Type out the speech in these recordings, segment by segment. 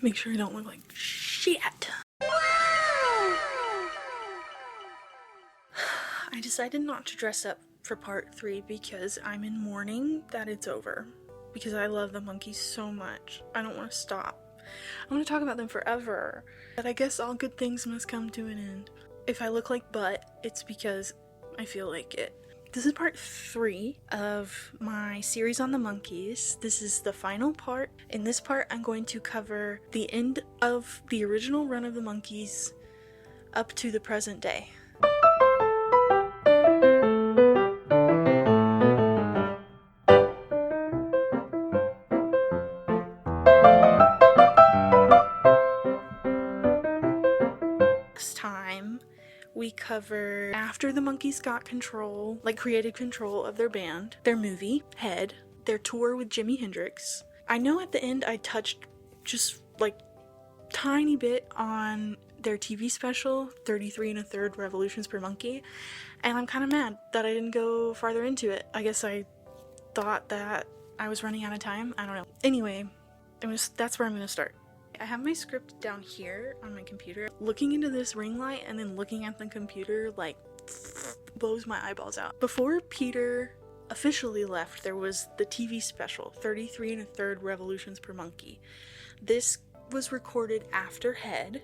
Make sure I don't look like shit. I decided not to dress up for part 3 because I'm in mourning that it's over. Because I love the Monkees so much. I don't want to stop. I want to talk about them forever. But I guess all good things must come to an end. If I look like butt, it's because I feel like it. This is part 3 of my series on the Monkees. This is the final part. In this part, I'm going to cover the end of the original run of the Monkees up to the present day. Last time, we covered after the Monkees got control, like created control of their band, their movie, Head, their tour with Jimi Hendrix. I know at the end I touched just like tiny bit on their TV special, 33 1/3 Revolutions Per Monkee, and I'm kind of mad that I didn't go farther into it. I guess I thought that I was running out of time. I don't know. Anyway, that's where I'm going to start. I have my script down here on my computer. Looking into this ring light and then looking at the computer like blows my eyeballs out. Before Peter officially left, there was the TV special, 33 1/3 Revolutions Per Monkee. This was recorded after Head,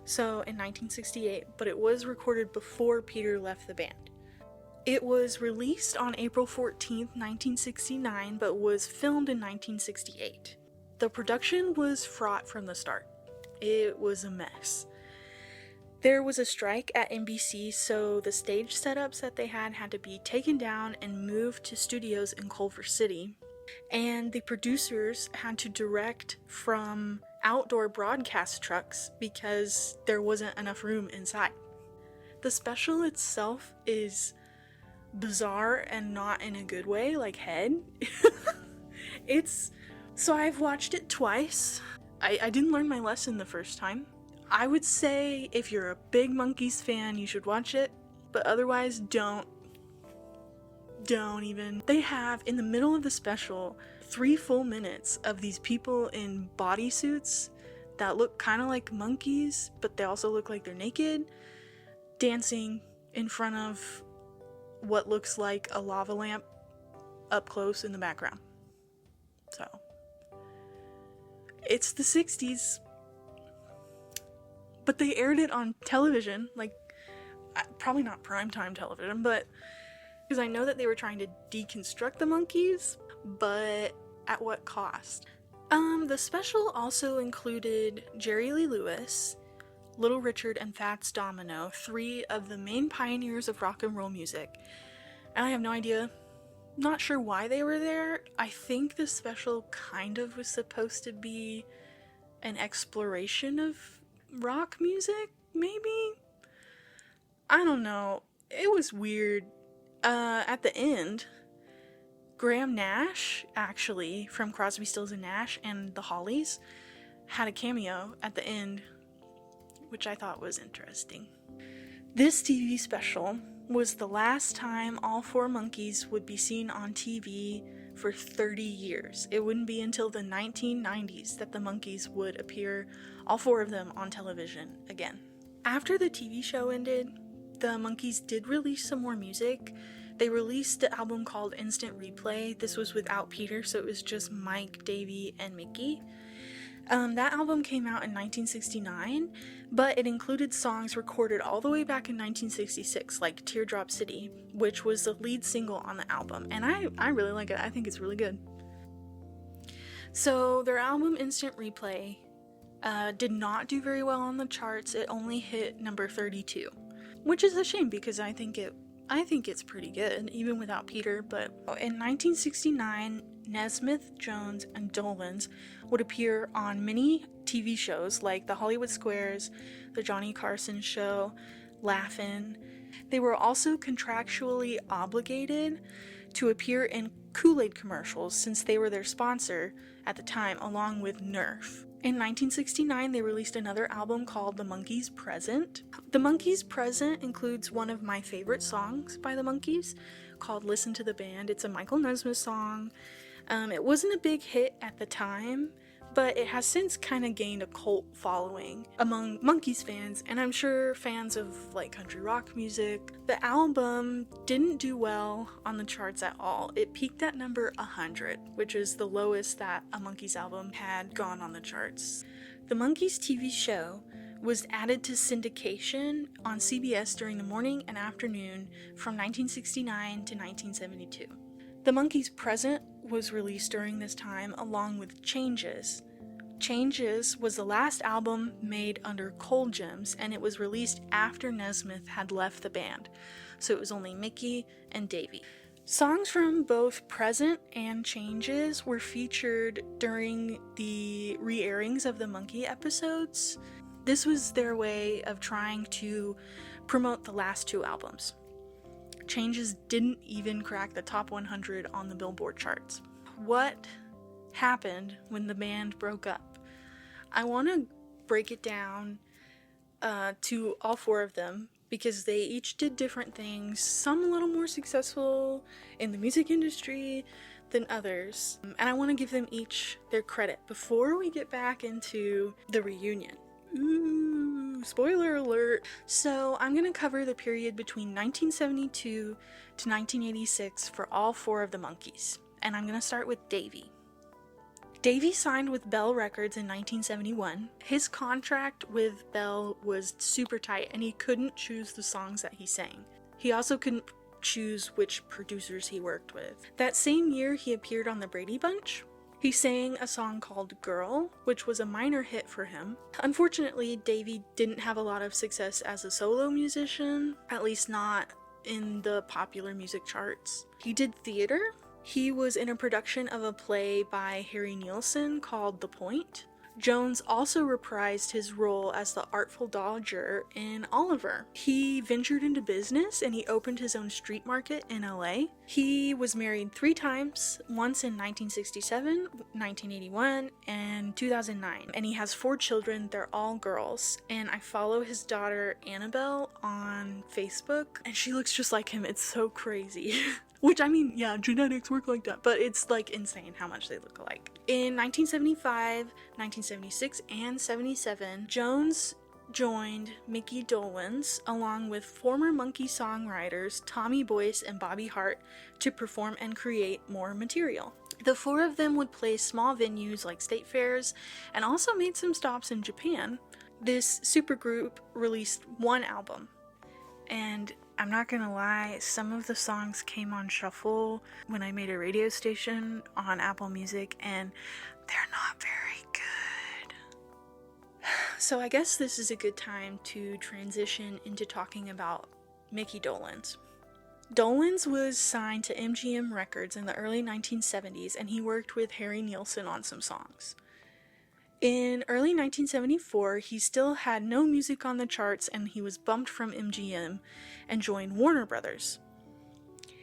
so in 1968, but it was recorded before Peter left the band. It was released on April 14th, 1969, but was filmed in 1968. The production was fraught from the start. It was a mess. There was a strike at NBC, so the stage setups that they had to be taken down and moved to studios in Culver City. And the producers had to direct from outdoor broadcast trucks because there wasn't enough room inside. The special itself is bizarre and not in a good way, like Head. So I've watched it twice. I didn't learn my lesson the first time. I would say if you're a big Monkees fan, you should watch it, but otherwise don't even. They have, in the middle of the special, 3 full minutes of these people in bodysuits that look kind of like monkeys, but they also look like they're naked, dancing in front of what looks like a lava lamp up close in the background. So, it's the 60s, but they aired it on television, like, probably not primetime television, but because I know that they were trying to deconstruct the Monkees, but at what cost? The special also included Jerry Lee Lewis, Little Richard, and Fats Domino, 3 of the main pioneers of rock and roll music, and I have no idea. Not sure why they were there. I think the special kind of was supposed to be an exploration of rock music, maybe? I don't know. It was weird. At the end, Graham Nash, actually, from Crosby, Stills and Nash and the Hollies, had a cameo at the end, which I thought was interesting. This TV special was the last time all 4 Monkees would be seen on TV for 30 years. It wouldn't be until the 1990s that the Monkees would appear, all 4 of them, on television again. After the TV show ended, the Monkees did release some more music. They released an album called Instant Replay. This was without Peter, so it was just Mike, Davy, and Micky. That album came out in 1969, but it included songs recorded all the way back in 1966, like Teardrop City, which was the lead single on the album, and I really like it. I think it's really good. So their album Instant Replay did not do very well on the charts. It only hit number 32, which is a shame because I think it's pretty good, even without Peter. But in 1969, Nesmith, Jones, and Dolenz would appear on many TV shows like The Hollywood Squares, The Johnny Carson Show, Laugh-In. They were also contractually obligated to appear in Kool-Aid commercials since they were their sponsor at the time, along with Nerf. In 1969, they released another album called The Monkees Present. The Monkees Present includes one of my favorite songs by the Monkees called Listen to the Band. It's a Michael Nesmith song. It wasn't a big hit at the time, but it has since kind of gained a cult following among Monkees fans, and I'm sure fans of like country rock music. The album didn't do well on the charts at all. It peaked at number 100, which is the lowest that a Monkees album had gone on the charts. The Monkees TV show was added to syndication on CBS during the morning and afternoon from 1969 to 1972. The Monkees Present was released during this time along with Changes. Changes was the last album made under Cold Gems, and it was released after Nesmith had left the band, so it was only Micky and Davy. Songs from both Present and Changes were featured during the re-airings of the Monkee episodes. This was their way of trying to promote the last two albums. Changes didn't even crack the top 100 on the Billboard charts. What happened when the band broke up? I want to break it down to all four of them because they each did different things, some a little more successful in the music industry than others, and I want to give them each their credit before we get back into the reunion. Ooh, spoiler alert. So I'm going to cover the period between 1972 to 1986 for all four of the Monkees, and I'm going to start with Davy. Davy signed with Bell Records in 1971. His contract with Bell was super tight, and he couldn't choose the songs that he sang. He also couldn't choose which producers he worked with. That same year, he appeared on the Brady Bunch. He sang a song called Girl, which was a minor hit for him. Unfortunately, Davy didn't have a lot of success as a solo musician, at least not in the popular music charts. He did theater. He was in a production of a play by Harry Nilsson called The Point. Jones also reprised his role as the Artful Dodger in Oliver. He ventured into business and he opened his own street market in LA. He was married 3 times, once in 1967, 1981, and 2009. And he has 4 children, they're all girls. And I follow his daughter Annabelle on Facebook, and she looks just like him. It's so crazy. Which, I mean, yeah, genetics work like that, but it's like insane how much they look alike. In 1975, 1976, and 77, Jones joined Micky Dolenz along with former Monkee songwriters Tommy Boyce and Bobby Hart to perform and create more material. The 4 of them would play small venues like state fairs and also made some stops in Japan. This supergroup released 1 album, and I'm not gonna lie, some of the songs came on shuffle when I made a radio station on Apple Music, and they're not very good. So I guess this is a good time to transition into talking about Micky Dolenz. Dolenz was signed to MGM Records in the early 1970s, and he worked with Harry Nilsson on some songs. In early 1974, he still had no music on the charts, and he was bumped from MGM and joined Warner Brothers.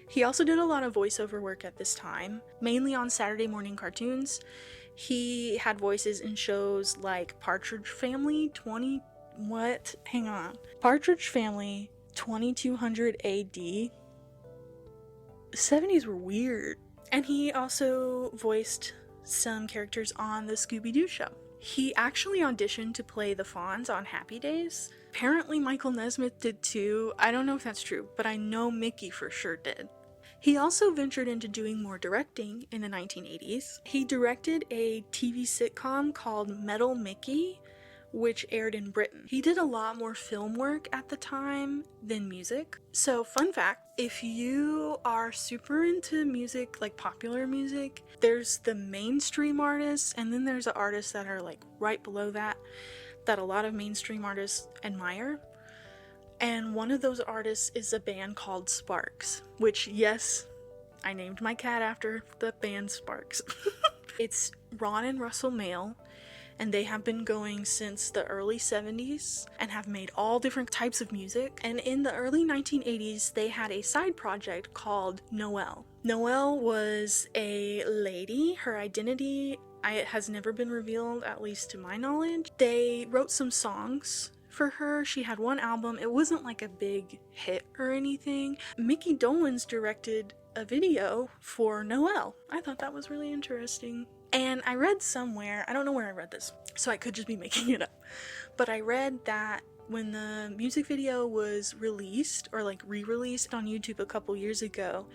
He also did a lot of voiceover work at this time, mainly on Saturday morning cartoons. He had voices in shows like Partridge Family 2200 AD. The 70s were weird. And he also voiced some characters on the Scooby-Doo show. He actually auditioned to play the Fonz on Happy Days. Apparently Michael Nesmith did too. I don't know if that's true, but I know Mickey for sure did. He also ventured into doing more directing in the 1980s. He directed a TV sitcom called Metal Mickey, which aired in Britain. He did a lot more film work at the time than music. So, fun fact, if you are super into music, like popular music, there's the mainstream artists, and then there's the artists that are like right below that a lot of mainstream artists admire. And one of those artists is a band called Sparks, which, yes, I named my cat after the band Sparks. It's Ron and Russell Mael, and they have been going since the early 70s and have made all different types of music. And in the early 1980s, they had a side project called Noelle. Noelle was a lady. Her identity has never been revealed, at least to my knowledge. They wrote some songs for her. She had 1 album. It wasn't like a big hit or anything. Micky Dolenz directed a video for Noelle. I thought that was really interesting. And I read somewhere, I don't know where I read this, so I could just be making it up, but I read that when the music video was released, or like re-released on YouTube a couple years ago,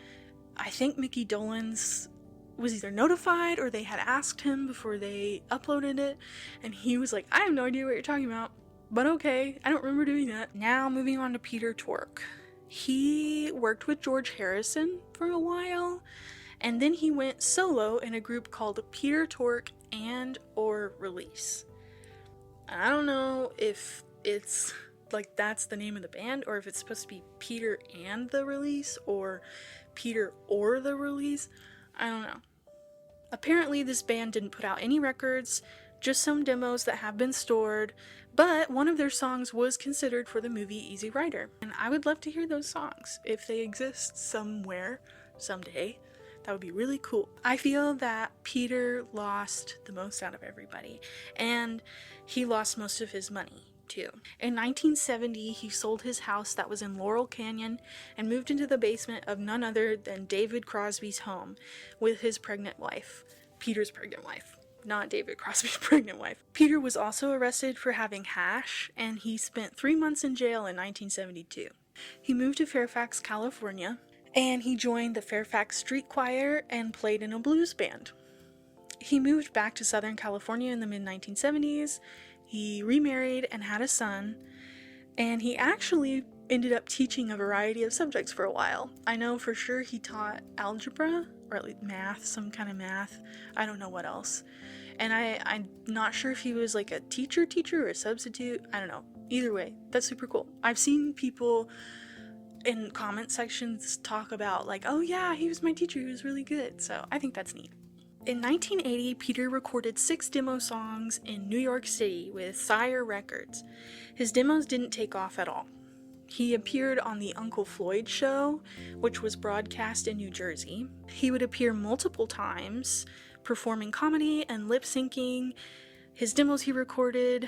I think Micky Dolenz was either notified or they had asked him before they uploaded it, and he was like, I have no idea what you're talking about, but okay, I don't remember doing that. Now moving on to Peter Tork. He worked with George Harrison for a while, and then he went solo in a group called Peter Tork and or Release. I don't know if it's like that's the name of the band, or if it's supposed to be Peter and the Release, or Peter or the Release. I don't know. Apparently this band didn't put out any records, just some demos that have been stored, but one of their songs was considered for the movie Easy Rider. And I would love to hear those songs if they exist somewhere, someday. That would be really cool. I feel that Peter lost the most out of everybody, and he lost most of his money too. In 1970, he sold his house that was in Laurel Canyon and moved into the basement of none other than David Crosby's home with his pregnant wife. Peter's pregnant wife, not David Crosby's pregnant wife. Peter was also arrested for having hash, and he spent 3 months in jail in 1972. He moved to Fairfax, California, and he joined the Fairfax Street Choir and played in a blues band. He moved back to Southern California in the mid-1970s. He remarried and had a son, and he actually ended up teaching a variety of subjects for a while. I know for sure he taught algebra, or at least math, some kind of math. I don't know what else. And I'm not sure if he was like a teacher or a substitute. I don't know. Either way, that's super cool. I've seen people in comment sections talk about like, oh yeah, he was my teacher, he was really good. So I think that's neat. In 1980, Peter recorded 6 demo songs in New York City with Sire Records. His demos didn't take off at all. He appeared on the Uncle Floyd Show, which was broadcast in New Jersey. He would appear multiple times, performing comedy and lip-syncing. His demos he recorded,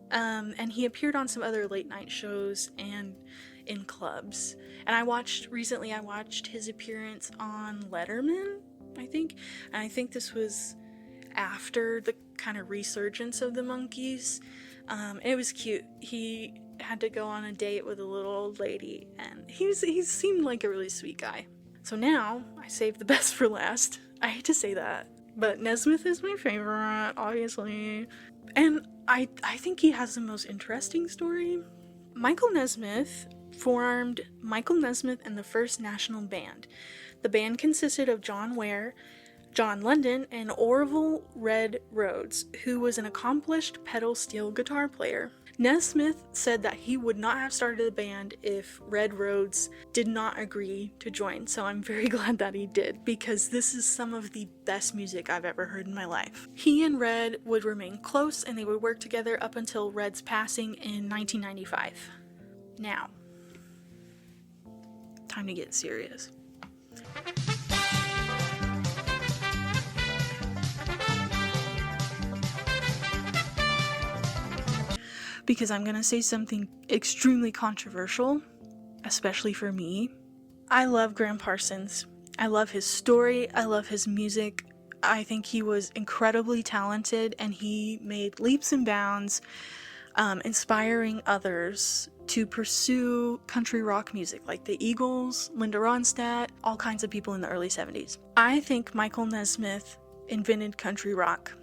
and he appeared on some other late-night shows and in clubs. And I watched his appearance on Letterman, I think. And I think this was after the kind of resurgence of the Monkees. It was cute. He had to go on a date with a little old lady, and he seemed like a really sweet guy. So now, I saved the best for last. I hate to say that, but Nesmith is my favorite, obviously. And I think he has the most interesting story. Michael Nesmith formed Michael Nesmith and the First National Band. The band consisted of John Ware, John London, and Orville Red Rhodes, who was an accomplished pedal steel guitar player. Nesmith said that he would not have started the band if Red Rhodes did not agree to join, so I'm very glad that he did, because this is some of the best music I've ever heard in my life. He and Red would remain close, and they would work together up until Red's passing in 1995. Now, time to get serious. Because I'm gonna say something extremely controversial, especially for me. I love Graham Parsons. I love his story. I love his music. I think he was incredibly talented, and he made leaps and bounds, inspiring others to pursue country rock music, like the Eagles, Linda Ronstadt, all kinds of people in the early 70s. I think Michael Nesmith invented country rock.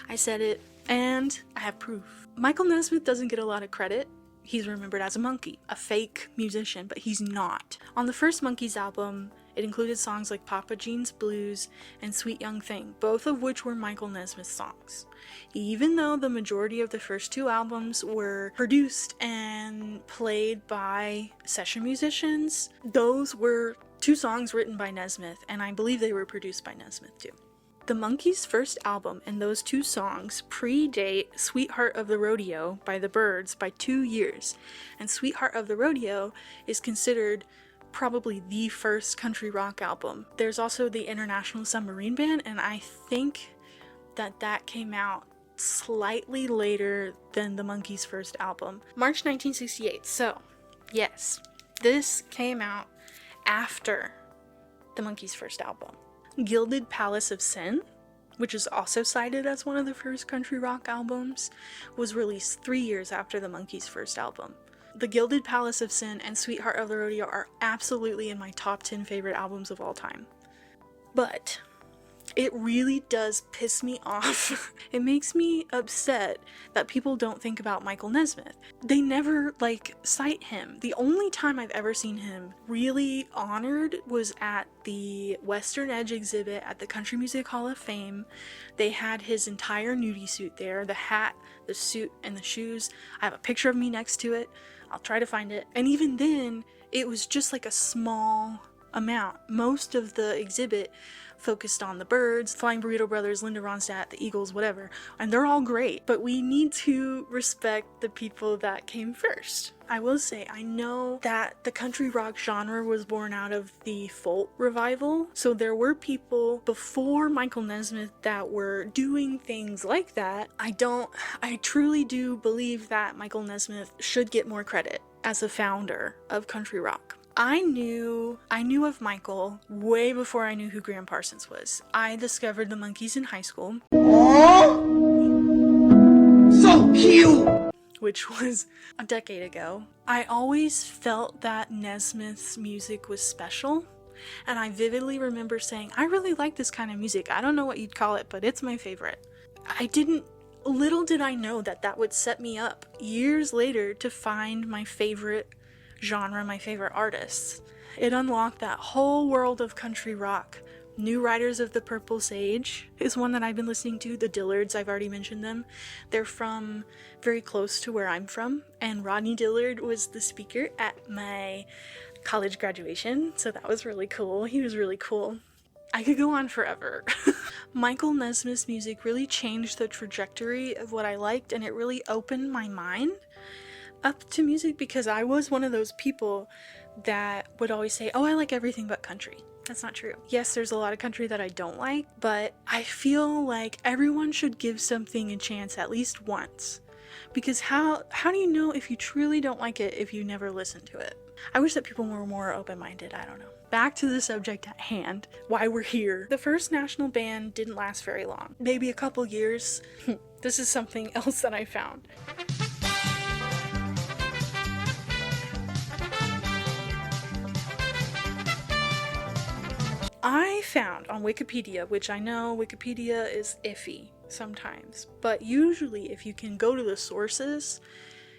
I said it, and I have proof. Michael Nesmith doesn't get a lot of credit. He's remembered as a Monkee, a fake musician, but he's not. On the first Monkees album, it included songs like Papa Jean's Blues and Sweet Young Thing, both of which were Michael Nesmith's songs. Even though the majority of the first 2 albums were produced and played by session musicians, those were 2 songs written by Nesmith, and I believe they were produced by Nesmith too. The Monkees' first album and those 2 songs predate Sweetheart of the Rodeo by the Byrds by 2 years, and Sweetheart of the Rodeo is considered probably the first country rock album. There's also the International Submarine Band, and I think that came out slightly later than the Monkees' first album. March 1968, so yes, this came out after the Monkees' first album. Gilded Palace of Sin, which is also cited as one of the first country rock albums, was released 3 years after the Monkees' first album. The Gilded Palace of Sin and Sweetheart of the Rodeo are absolutely in my top 10 favorite albums of all time. But it really does piss me off. It makes me upset that people don't think about Michael Nesmith. They never, cite him. The only time I've ever seen him really honored was at the Western Edge exhibit at the Country Music Hall of Fame. They had his entire nudie suit there, the hat, the suit, and the shoes. I have a picture of me next to it. I'll try to find it. And even then, it was just a small amount. Most of the exhibit focused on the Byrds, Flying Burrito Brothers, Linda Ronstadt, the Eagles, whatever, and they're all great, but we need to respect the people that came first. I will say, I know that the country rock genre was born out of the folk revival, so there were people before Michael Nesmith that were doing things like that. I truly do believe that Michael Nesmith should get more credit as a founder of country rock. I knew of Michael way before I knew who Graham Parsons was. I discovered the Monkees in high school. Aww, so cute! Which was a decade ago. I always felt that Nesmith's music was special, and I vividly remember saying, I really like this kind of music. I don't know what you'd call it, but it's my favorite. Little did I know that would set me up years later to find my favorite genre, my favorite artists. It unlocked that whole world of country rock. New Riders of the Purple Sage is one that I've been listening to. The Dillards, I've already mentioned them. They're from very close to where I'm from, and Rodney Dillard was the speaker at my college graduation, so that was really cool. He was really cool. I could go on forever. Michael Nesmith's music really changed the trajectory of what I liked, and it really opened my mind up to music, because I was one of those people that would always say, oh, I like everything but country. That's not true. Yes, there's a lot of country that I don't like, but I feel like everyone should give something a chance at least once. Because how do you know if you truly don't like it if you never listen to it? I wish that people were more open-minded. I don't know. Back to the subject at hand, why we're here. The first national band didn't last very long. Maybe a couple years. This is something else that I found. I found on Wikipedia, which I know Wikipedia is iffy sometimes, but usually if you can go to the sources,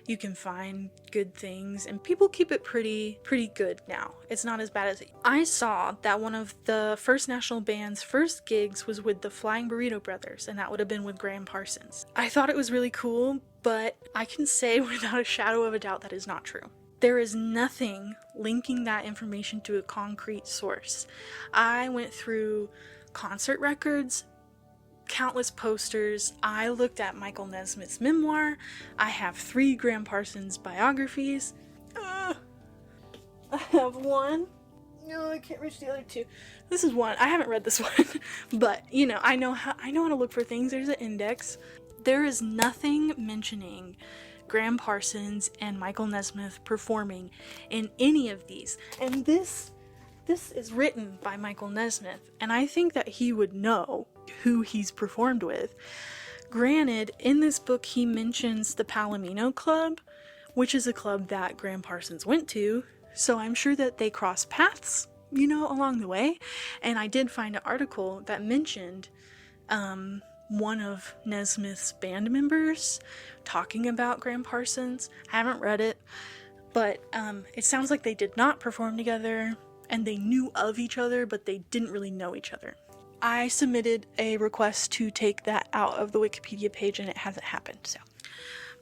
you can find good things, and people keep it pretty good now. It's not as bad as I saw that one of the first national band's first gigs was with the Flying Burrito Brothers, and that would have been with Graham Parsons. I thought it was really cool, but I can say without a shadow of a doubt that is not true. There is nothing linking that information to a concrete source. I went through concert records, countless posters. I looked at Michael Nesmith's memoir. I have 3 Graham Parsons biographies. I have one. No, I can't reach the other 2. This is one. I haven't read this one, but I know how to look for things. There's an index. There is nothing mentioning Graham Parsons and Michael Nesmith performing in any of these. And this is written by Michael Nesmith, and I think that he would know who he's performed with. Granted, in this book he mentions the Palomino Club, which is a club that Graham Parsons went to, so I'm sure that they crossed paths, along the way. And I did find an article that mentioned one of Nesmith's band members talking about Graham Parsons. I haven't read it, but it sounds like they did not perform together, and they knew of each other, but they didn't really know each other. I submitted a request to take that out of the Wikipedia page, and it hasn't happened. So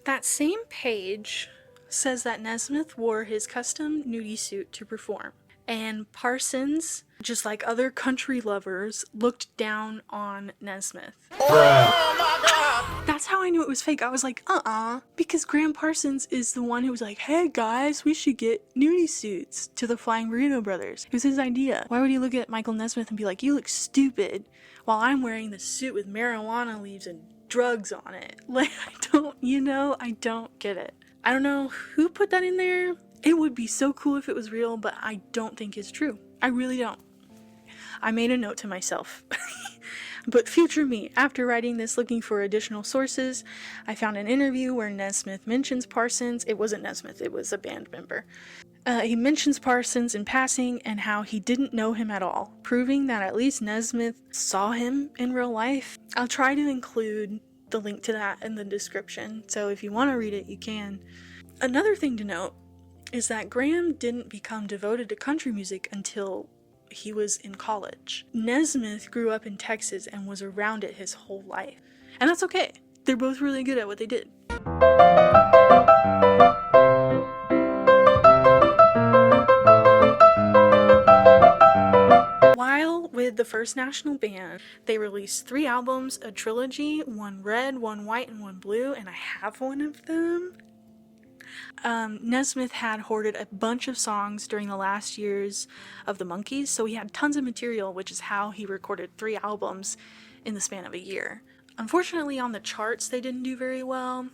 that same page says that Nesmith wore his custom nudie suit to perform, and Parsons, just like other country lovers, looked down on Nesmith. Oh my God! That's how I knew it was fake. I was like, because Graham Parsons is the one who was like, hey guys, we should get nudie suits to the Flying Burrito Brothers. It was his idea. Why would he look at Michael Nesmith and be like, you look stupid, while I'm wearing the suit with marijuana leaves and drugs on it? Like, I don't get it. I don't know who put that in there. It would be so cool if it was real, but I don't think it's true. I really don't. I made a note to myself. But future me, after writing this looking for additional sources, I found an interview where Nesmith mentions Parsons. It wasn't Nesmith, it was a band member. He mentions Parsons in passing and how he didn't know him at all, proving that at least Nesmith saw him in real life. I'll try to include the link to that in the description, so if you want to read it, you can. Another thing to note is that Graham didn't become devoted to country music until he was in college. Nesmith grew up in Texas and was around it his whole life. And that's okay. They're both really good at what they did. While with the First National Band, they released 3 albums, a trilogy, one red, one white, and one blue, and I have one of them. Nesmith had hoarded a bunch of songs during the last years of the Monkees, so he had tons of material, which is how he recorded 3 albums in the span of a year. Unfortunately, on the charts, they didn't do very well.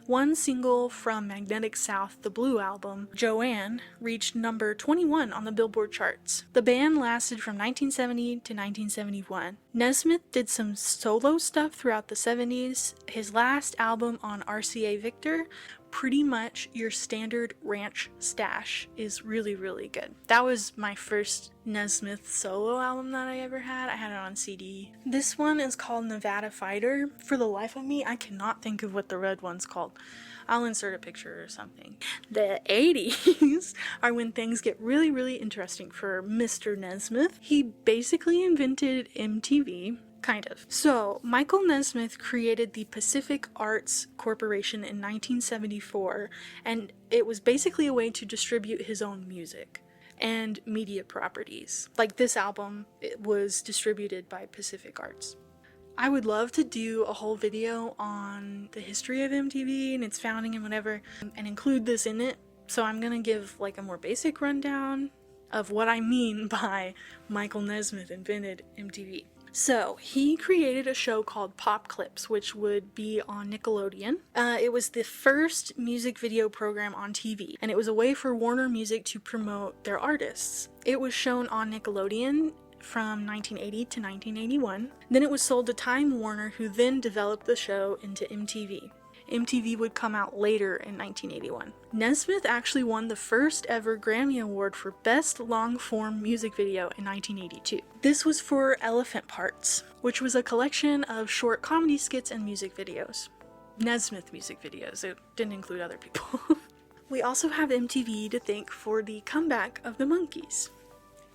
One single from Magnetic South, the Blue album, Joanne, reached number 21 on the Billboard charts. The band lasted from 1970 to 1971. Nesmith did some solo stuff throughout the 70s. His last album on RCA Victor, pretty much your standard ranch stash, is really, really good. That was my first Nesmith solo album that I ever had. I had it on CD. This one is called Nevada Fighter. For the life of me, I cannot think of what the red one's called. I'll insert a picture or something. The 80s are when things get really, really interesting for Mr. Nesmith. He basically invented MTV. Kind of. So, Michael Nesmith created the Pacific Arts Corporation in 1974, and it was basically a way to distribute his own music and media properties. Like this album, it was distributed by Pacific Arts. I would love to do a whole video on the history of MTV and its founding and whatever, and include this in it. So I'm gonna give like a more basic rundown of what I mean by Michael Nesmith invented MTV. So, he created a show called Pop Clips, which would be on Nickelodeon. It was the first music video program on TV, and it was a way for Warner Music to promote their artists. It was shown on Nickelodeon from 1980 to 1981. Then it was sold to Time Warner, who then developed the show into MTV. MTV would come out later in 1981. Nesmith actually won the first ever Grammy Award for Best Long-Form Music Video in 1982. This was for Elephant Parts, which was a collection of short comedy skits and music videos. Nesmith music videos, it didn't include other people. We also have MTV to thank for the comeback of the Monkees.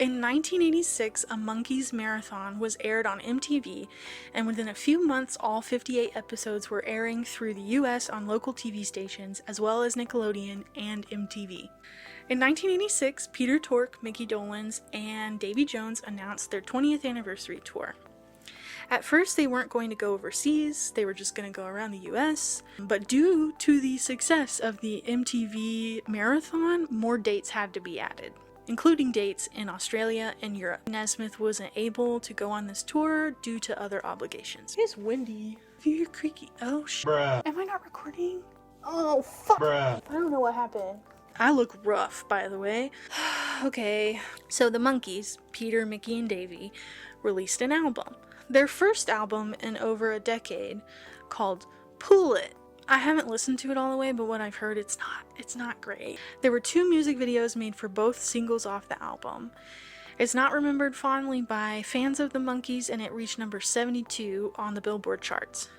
In 1986, a Monkees marathon was aired on MTV, and within a few months, all 58 episodes were airing through the US on local TV stations, as well as Nickelodeon and MTV. In 1986, Peter Tork, Micky Dolenz, and Davy Jones announced their 20th anniversary tour. At first, they weren't going to go overseas, they were just going to go around the US, but due to the success of the MTV marathon, more dates had to be added, including dates in Australia and Europe. Nesmith wasn't able to go on this tour due to other obligations. It's windy. If you hear creaky, oh shit. Bruh. Am I not recording? Oh fuck. Bruh. I don't know what happened. I look rough, by the way. Okay, so the Monkees, Peter, Micky, and Davy, released an album. Their first album in over a decade, called Pull It. I haven't listened to it all the way, but what I've heard, it's not great. There were 2 music videos made for both singles off the album. It's not remembered fondly by fans of the Monkees, and it reached number 72 on the Billboard charts.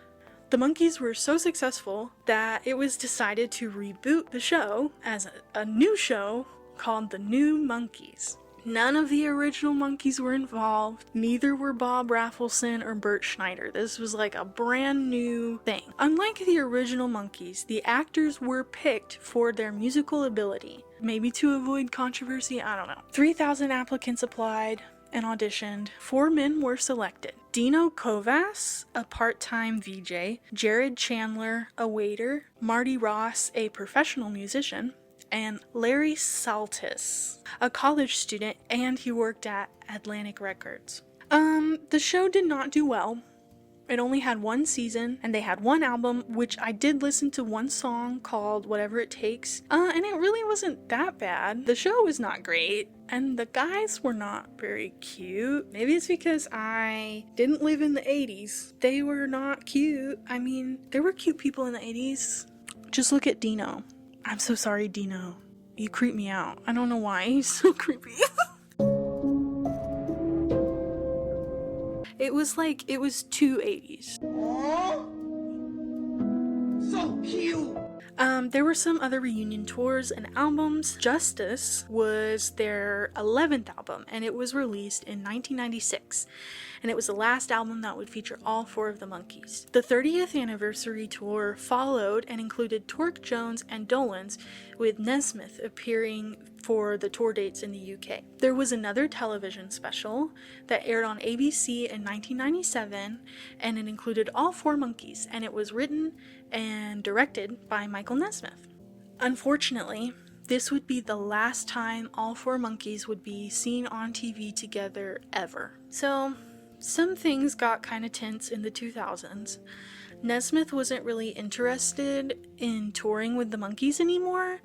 The Monkees were so successful that it was decided to reboot the show as a new show called The New Monkees. None of the original Monkees were involved, neither were Bob Rafelson or Bert Schneider. This was like a brand new thing. Unlike the original Monkees, the actors were picked for their musical ability. Maybe to avoid controversy, I don't know. 3,000 applicants applied and auditioned. 4 men were selected. Dino Kovas, a part-time VJ, Jared Chandler, a waiter, Marty Ross, a professional musician, and Larry Saltis, a college student, and he worked at Atlantic Records. The show did not do well. It only had one season, and they had one album, which I did listen to one song called Whatever It Takes, and it really wasn't that bad. The show was not great, and the guys were not very cute. Maybe it's because I didn't live in the 80s. They were not cute. I mean, there were cute people in the 80s. Just look at Dino. I'm so sorry, Dino. You creep me out. I don't know why. He's so creepy. It was too 80s. Aww. So cute. There were some other reunion tours and albums. Justice was their 11th album, and it was released in 1996. And it was the last album that would feature all 4 of the Monkees. The 30th anniversary tour followed and included Tork, Jones, and Dolenz, with Nesmith appearing for the tour dates in the UK. There was another television special that aired on ABC in 1997, and it included all 4 Monkees, and it was written and directed by Michael Nesmith. Unfortunately, this would be the last time all 4 Monkees would be seen on TV together ever. So, some things got kind of tense in the 2000s. Nesmith wasn't really interested in touring with the Monkees anymore.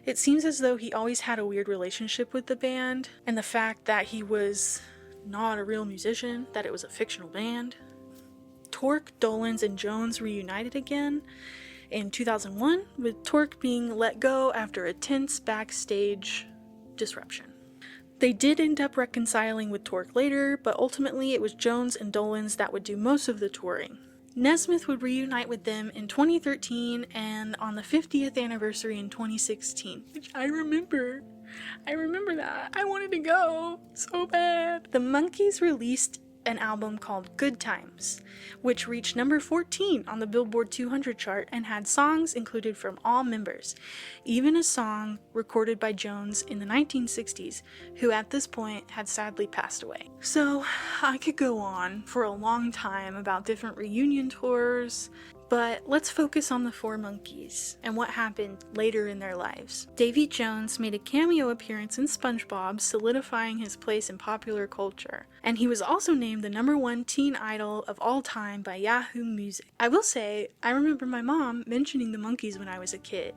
It seems as though he always had a weird relationship with the band, and the fact that he was not a real musician, that it was a fictional band. Tork, Dolenz, and Jones reunited again in 2001, with Tork being let go after a tense backstage disruption. They did end up reconciling with Tork later, but ultimately it was Jones and Dolenz that would do most of the touring. Nesmith would reunite with them in 2013 and on the 50th anniversary in 2016, which I remember that. I wanted to go so bad. The Monkees released an album called Good Times, which reached number 14 on the Billboard 200 chart and had songs included from all members, even a song recorded by Jones in the 1960s, who at this point had sadly passed away. So I could go on for a long time about different reunion tours, but let's focus on the 4 Monkees and what happened later in their lives. Davy Jones made a cameo appearance in SpongeBob, solidifying his place in popular culture. And he was also named the #1 teen idol of all time by Yahoo Music. I will say, I remember my mom mentioning the Monkees when I was a kid.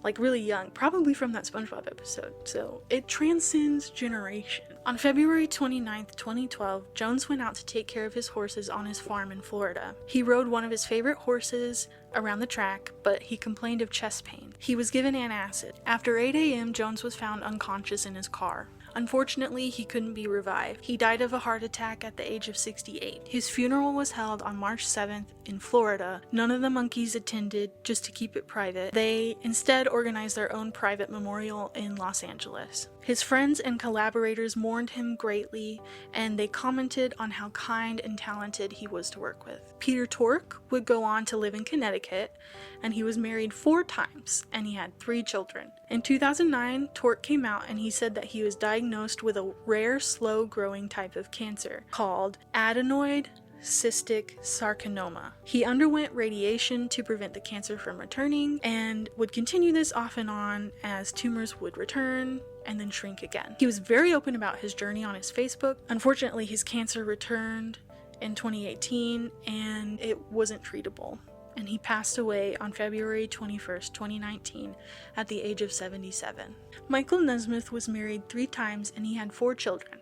Like really young, probably from that SpongeBob episode, so it transcends generation. On February 29th, 2012, Jones went out to take care of his horses on his farm in Florida. He rode one of his favorite horses around the track, but he complained of chest pain. He was given antacid. After 8 a.m., Jones was found unconscious in his car. Unfortunately, he couldn't be revived. He died of a heart attack at the age of 68. His funeral was held on March 7th in Florida. None of the Monkees attended, just to keep it private. They instead organized their own private memorial in Los Angeles. His friends and collaborators mourned him greatly, and they commented on how kind and talented he was to work with. Peter Tork would go on to live in Connecticut, and he was married 4 times, and he had 3 children. In 2009, Tork came out and he said that he was diagnosed with a rare, slow-growing type of cancer called adenoid cystic sarcoma. He underwent radiation to prevent the cancer from returning and would continue this off and on as tumors would return and then shrink again. He was very open about his journey on his Facebook. Unfortunately, his cancer returned in 2018 and it wasn't treatable. And he passed away on February 21st, 2019 at the age of 77. Michael Nesmith was married 3 times and he had 4 children.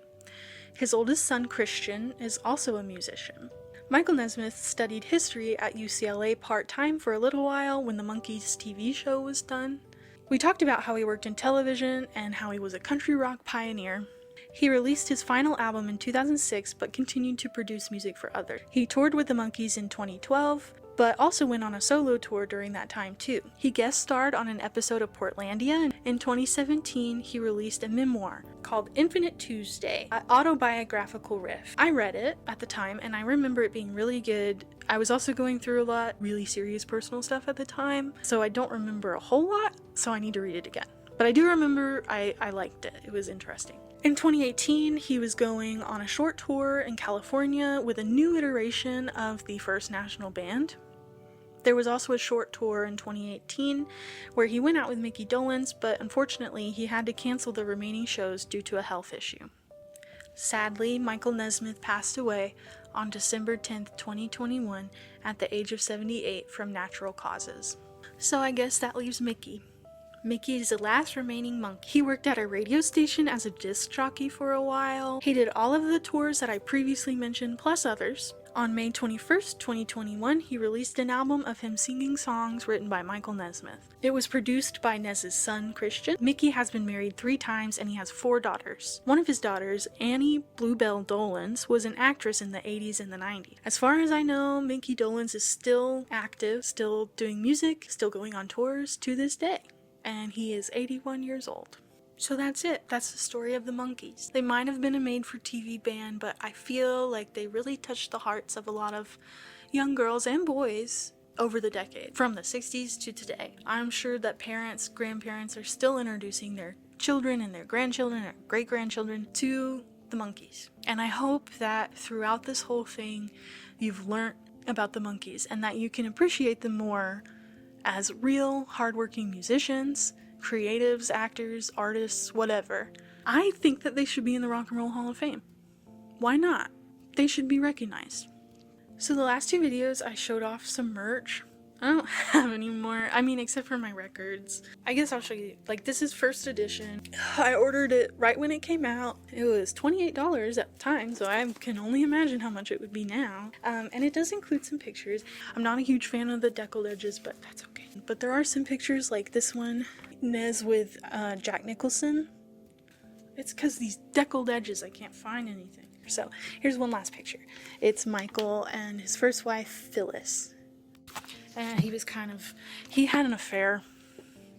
His oldest son, Christian, is also a musician. Michael Nesmith studied history at UCLA part-time for a little while when the Monkees TV show was done. We talked about how he worked in television and how he was a country rock pioneer. He released his final album in 2006 but continued to produce music for others. He toured with the Monkees in 2012, but also went on a solo tour during that time too. He guest starred on an episode of Portlandia, and in 2017 he released a memoir called Infinite Tuesday, an autobiographical riff. I read it at the time and I remember it being really good. I was also going through a lot really serious personal stuff at the time, so I don't remember a whole lot, so I need to read it again. But I do remember I liked it. It was interesting. In 2018, he was going on a short tour in California with a new iteration of the First National Band. There was also a short tour in 2018 where he went out with Micky Dolenz, but unfortunately he had to cancel the remaining shows due to a health issue. Sadly, Michael Nesmith passed away on December 10th, 2021 at the age of 78 from natural causes. So I guess that leaves Micky. Micky is the last remaining monkey. He worked at a radio station as a disc jockey for a while. He did all of the tours that I previously mentioned, plus others. On May 21st, 2021, he released an album of him singing songs written by Michael Nesmith. It was produced by Nez's son, Christian. Micky has been married 3 times and he has 4 daughters. One of his daughters, Annie Bluebell Dolenz, was an actress in the 80s and the 90s. As far as I know, Micky Dolenz is still active, still doing music, still going on tours to this day. And he is 81 years old. So that's it. That's the story of the Monkees. They might have been a made-for-TV band, but I feel like they really touched the hearts of a lot of young girls and boys over the decade, from the 60s to today. I'm sure that parents, grandparents are still introducing their children and their grandchildren or great-grandchildren to the Monkees. And I hope that throughout this whole thing, you've learned about the Monkees and that you can appreciate them more as real, hardworking musicians, creatives, actors, artists, whatever. I think that they should be in the Rock and Roll Hall of Fame. Why not? They should be recognized. So the last 2 videos I showed off some merch. I don't have any more. I mean, except for my records. I guess I'll show you. Like, this is first edition. I ordered it right when it came out. It was $28 at the time, so I can only imagine how much it would be now. And it does include some pictures. I'm not a huge fan of the deckled edges, but that's okay. But there are some pictures like this one. Nez with Jack Nicholson. It's because these deckled edges, I can't find anything. So here's one last picture. It's Michael and his first wife, Phyllis. And he had an affair.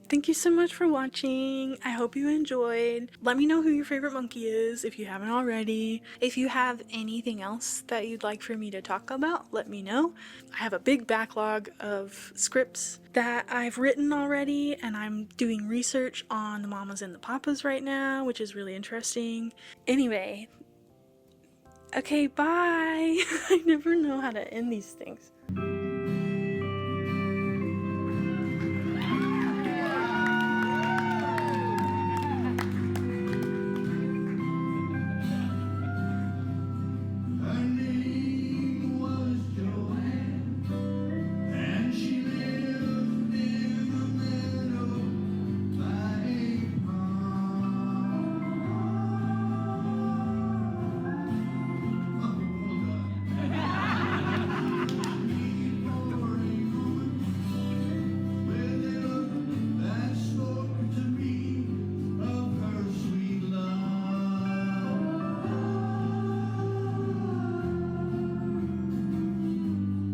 Thank you so much for watching. I hope you enjoyed. Let me know who your favorite monkey is if you haven't already. If you have anything else that you'd like for me to talk about, let me know. I have a big backlog of scripts that I've written already, and I'm doing research on the Mamas and the Papas right now, which is really interesting. Anyway, okay, bye. I never know how to end these things.